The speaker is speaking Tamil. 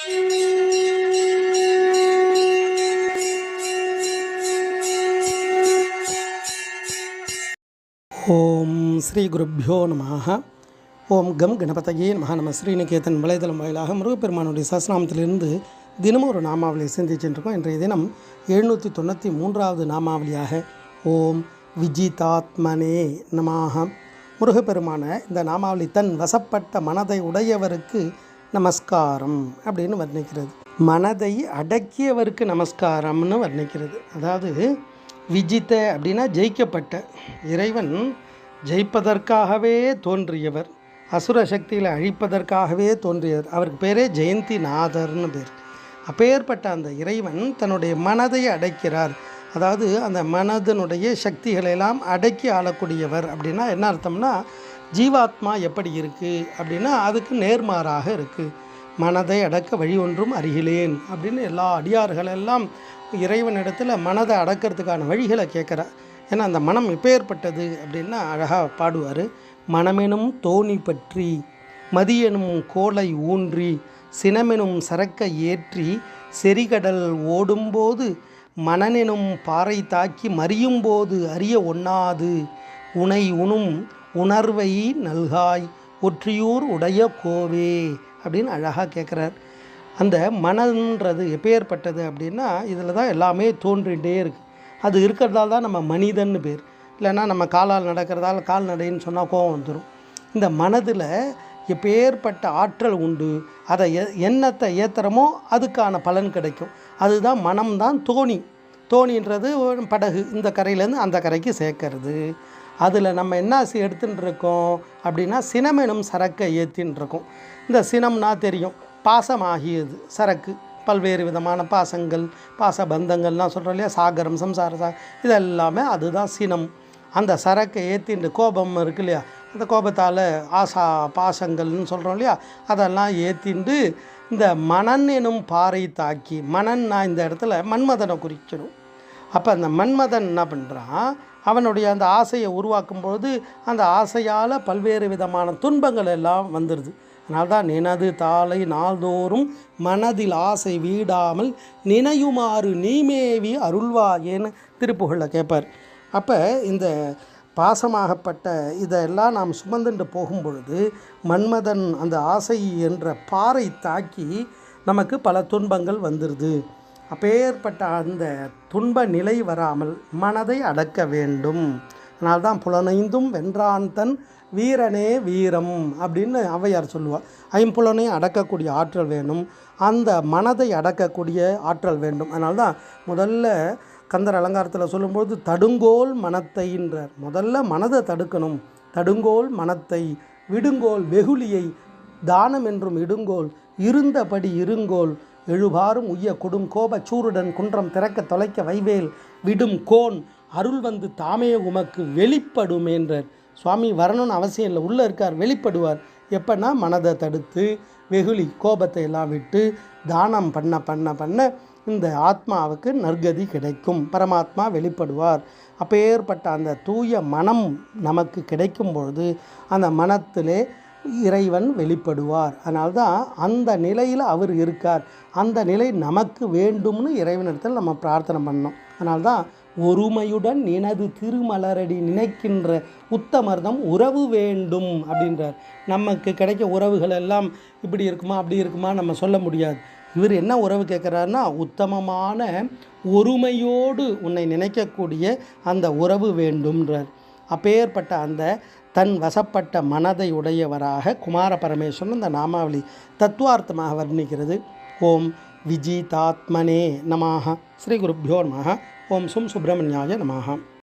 ஓம் ஸ்ரீ குருப்யோ நமஹ. ஓம் கம் கணபதையே நமஹ. நம்ம ஸ்ரீநிகேதன் வலைதளம் வாயிலாக முருகப்பெருமானுடைய சஹஸ்ரநாமத்திலிருந்து தினமும் ஒரு நாமாவளியை சிந்திச்சுருக்கோம். இன்றைய தினம் 793வது நாமாவளியாக ஓம் விஜிதாத்மனே நமஹ. முருகப்பெருமான இந்த நாமாவளி தன் வசப்பட்ட மனதை உடையவருக்கு நமஸ்காரம் அப்படின்னு வர்ணிக்கிறது. மனதை அடக்கியவருக்கு நமஸ்காரம்னு வர்ணிக்கிறது. அதாவது விஜித அப்படின்னா ஜெயிக்கப்பட்ட, இறைவன் ஜெயிப்பதற்காகவே தோன்றியவர், அசுர சக்தியில் அழிப்பதற்காகவே தோன்றியவர். அவருக்கு பேரே ஜெயந்தி நாதர்னு பேர். அப்பேற்பட்ட அந்த இறைவன் தன்னுடைய மனதை அடைக்கிறார். அதாவது அந்த மனதனுடைய சக்திகளெல்லாம் அடக்கி ஆளக்கூடியவர். அப்படின்னா என்ன அர்த்தம்னா, ஜீவாத்மா எப்படி இருக்குது அப்படின்னா அதுக்கு நேர்மாறாக இருக்குது. மனதை அடக்க வழி ஒன்றும் அறிகிலேன் அப்படின்னு எல்லா அடியார்களெல்லாம் இறைவனிடத்தில் மனதை அடக்கிறதுக்கான வழிகளை கேட்குறார். ஏன்னா அந்த மனம் எப்பேற்பட்டது அப்படின்னா அழகாக பாடுவார். மனமெனும் தோணி பற்றி மதியெனும் கோலை ஊன்றி சினமெனும் சரக்கை ஏற்றி செறிகடல் ஓடும்போது மனனெனும் பாறை தாக்கி மறியும்போது அறிய ஒண்ணாது உனை உணும் உணர்வை நல்காய் ஒற்றியூர் உடைய கோவே அப்படின்னு அழகாக கேட்குறார். அந்த மனன்றது எப்பேற்பட்டது அப்படின்னா இதில் தான் எல்லாமே தோன்றிகிட்டே இருக்குது. அது இருக்கிறதால தான் நம்ம மனிதன்னு பேர். இல்லைன்னா நம்ம காலால் நடக்கிறதால கால்நடைன்னு சொன்னால் கோபம் வந்துடும். இந்த மனதில் எப்பேற்பட்ட ஆற்றல் உண்டு. அதை எண்ணத்தை ஏற்றுறமோ அதுக்கான பலன் கிடைக்கும். அதுதான் மனம்தான் தோணி. தோணின்றது படகு, இந்த கரையிலேருந்து அந்த கரைக்கு சேர்க்கறது. அதில் நம்ம என்ன எடுத்துன்னு இருக்கோம் அப்படின்னா சினமெனும் சரக்கை ஏற்றின்னு இருக்கோம். இந்த சினம்னா தெரியும், பாசமாகியது சரக்கு. பல்வேறு விதமான பாசங்கள், பாசபந்தங்கள்லாம் சொல்கிறோம் இல்லையா, சாகரம், சம்சார இதெல்லாமே அதுதான் சினம். அந்த சரக்கை ஏற்றிண்டு கோபம் இருக்கு இல்லையா, அந்த கோபத்தால் ஆசா பாசங்கள்னு சொல்கிறோம் இல்லையா, அதெல்லாம் ஏற்றிண்டு இந்த மனன் எனும் பாறை தாக்கி, மனன்னா இந்த இடத்துல மன்மதனை குறிக்கணும். அப்போ அந்த மன்மதன் என்ன பண்ணுறான், அவனுடைய அந்த ஆசையை உருவாக்கும்பொழுது அந்த ஆசையால் பல்வேறு விதமான துன்பங்கள் எல்லாம் வந்துடுது. அதனால்தான் நினது தாளை நாள்தோறும் மனதில் ஆசை வீடாமல் நினையுமாறு நீமேவி அருள்வாயேன்னு திருப்புகழில் கேட்பார். அப்போ இந்த பாசமாகப்பட்ட இதெல்லாம் நாம் சுமந்துட்டு போகும்பொழுது மன்மதன் அந்த ஆசை என்ற பாறை தாக்கி நமக்கு பல துன்பங்கள் வந்துடுது. அப்பேற்பட்ட அந்த துன்ப நிலை வராமல் மனதை அடக்க வேண்டும். அதனால்தான் புலனைந்தும் வென்றான் தன் வீரனே வீரம் அப்படின்னு ஔவையார் சொல்லுவாள். ஐம்புலனையும் அடக்கக்கூடிய ஆற்றல் வேணும், அந்த மனதை அடக்கக்கூடிய ஆற்றல் வேண்டும். அதனால்தான் முதல்ல கந்தர் அலங்காரத்தில் சொல்லும்போது தடுங்கோல் மனத்தைன்றார். முதல்ல மனதை தடுக்கணும். தடுங்கோல் மனத்தை விடுங்கோல் வெகுளியை தானம் என்றும் இடுங்கோல் இருந்தபடி இருங்கோல் எழுபாரும் உய்ய கொடும் கோப சூருடன் குன்றம் திறக்க தொலைக்க வைவேல் விடும் கோன் அருள் வந்து தாமே உமக்கு வெளிப்படும் என்றார். சுவாமி வரணும்னு அவசியம் இல்லை, உள்ளே இருக்கார், வெளிப்படுவார். எப்போன்னா மனதை தடுத்து வெகுளி கோபத்தை எல்லாம் விட்டு தானம் பண்ண பண்ண பண்ண இந்த ஆத்மாவுக்கு நற்கதி கிடைக்கும், பரமாத்மா வெளிப்படுவார். அப்பேற்பட்ட அந்த தூய மனம் நமக்கு கிடைக்கும் பொழுது அந்த மனத்திலே இறைவன் வெளிப்படுவார். அதனால்தான் அந்த நிலையில் அவர் இருக்கார். அந்த நிலை நமக்கு வேண்டும்னு இறைவனிடத்தில் நம்ம பிரார்த்தனை பண்ணோம். அதனால்தான் ஒருமையுடன் நினது திருமலரடி நினைக்கின்ற உத்தமர்தம் உறவு வேண்டும் அப்படின்றார். நமக்கு கிடைக்க உறவுகள் எல்லாம் இப்படி இருக்குமா அப்படி இருக்குமா நம்ம சொல்ல முடியாது. இவர் என்ன உறவு கேட்குறாருன்னா உத்தமமான ஒருமையோடு உன்னை நினைக்கக்கூடிய அந்த உறவு வேண்டும்ன்றார். அப்பேற்பட்ட அந்த தன் வசப்பட்ட மனதை உடையவராக குமார பரமேஸ்வரன் இந்த நாமாவளி தத்துவார்த்தமாக வர்ணிக்கிறது. ஓம் விஜிதாத்மனே நமஹ. ஸ்ரீ குருப்யோ நமஹ. ஓம் சும் சுப்பிரமணியாய நமஹ.